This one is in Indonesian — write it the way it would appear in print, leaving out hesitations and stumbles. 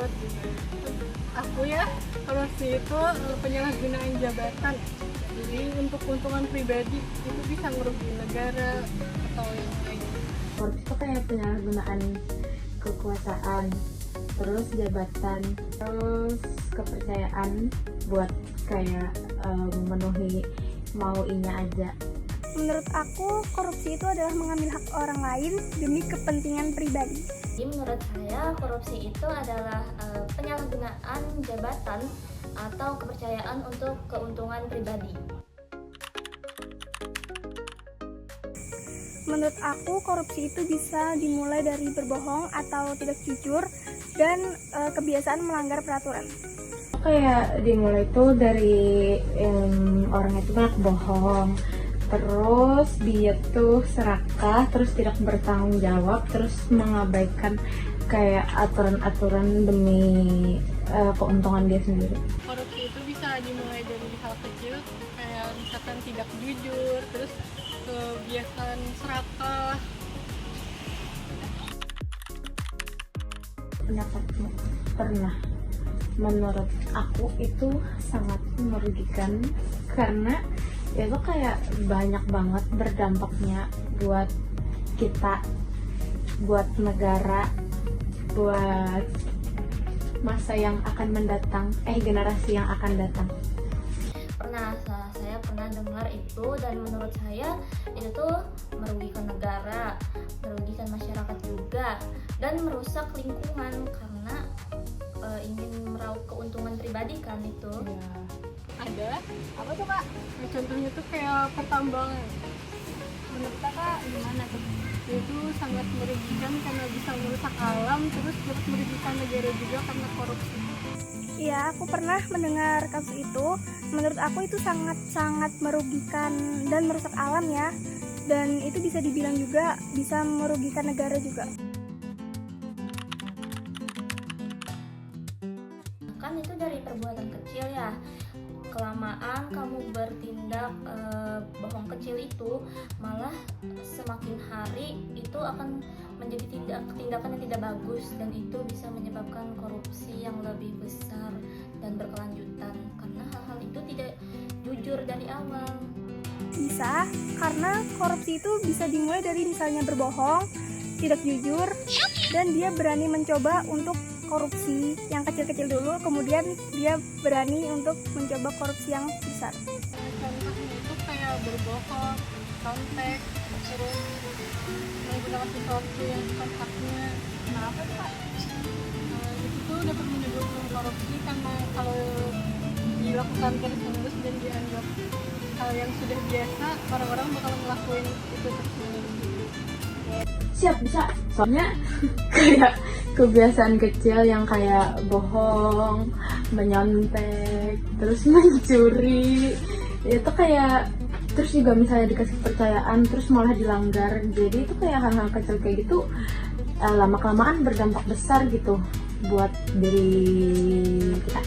menurut aku ya, korupsi itu penyalahgunaan jabatan. Jadi untuk keuntungan pribadi itu bisa merugikan negara atau yang lain. Korupsi itu kayak penyalahgunaan kekuasaan, terus jabatan, terus kepercayaan buat kayak memenuhi maunya aja. Menurut aku, korupsi itu adalah mengambil hak orang lain demi kepentingan pribadi. Jadi menurut saya korupsi itu adalah penyalahgunaan jabatan atau kepercayaan untuk keuntungan pribadi. Menurut aku, korupsi itu bisa dimulai dari berbohong atau tidak jujur dan kebiasaan melanggar peraturan. Kayak dimulai tuh dari orang itu banyak bohong, terus dia tuh serakah, terus tidak bertanggung jawab, terus mengabaikan kayak aturan-aturan demi keuntungan dia sendiri. Korupsi itu bisa dimulai dari hal kecil, kayak misalkan tidak jujur, terus kebiasaan serakah. Pendapatmu pernah? Menurut aku itu sangat merugikan karena itu kayak banyak banget berdampaknya buat kita, buat negara, buat masa yang akan mendatang, generasi yang akan datang. Saya pernah dengar itu, dan menurut saya itu tuh merugikan negara, merugikan masyarakat juga, dan merusak lingkungan karena ingin meraup keuntungan pribadi kan itu. Ya, ada. Apa tuh Kak? Nah, contohnya tuh kayak pertambangan. Menurut Kakak gimana tuh? Itu sangat merugikan karena bisa merusak alam, terus merugikan negara juga karena korupsi. Ya, aku pernah mendengar kasus itu. Menurut aku itu sangat-sangat merugikan dan merusak alam ya. Dan itu bisa dibilang juga bisa merugikan negara juga. Kan itu dari perbuatan kecil ya. Kelamaan kamu bertindak bohong kecil itu, malah semakin hari itu akan menjadi tindakan yang tidak bagus, dan itu bisa menyebabkan korupsi yang lebih besar dan berkelanjutan karena hal-hal itu tidak jujur dari awal. Bisa, karena korupsi itu bisa dimulai dari misalnya berbohong, tidak jujur, dan dia berani mencoba untuk korupsi yang kecil-kecil dulu, kemudian dia berani untuk mencoba korupsi yang besar. Contohnya itu kayak berbohong, contek, terus menggunakan sesuatu yang bukan haknya. Kenapa tuh Pak? Itu tuh dapat menyebabkan korupsi karena kalau dilakukan terus-menerus dan dianggap hal yang sudah biasa, orang-orang bakal ngelakuin itu terus-menerus. Siap, bisa. Soalnya kayak kebiasaan kecil yang kayak bohong, menyontek, terus mencuri, itu kayak, terus juga misalnya dikasih kepercayaan terus malah dilanggar. Jadi itu kayak hal-hal kecil kayak gitu lama-kelamaan berdampak besar gitu buat diri kita.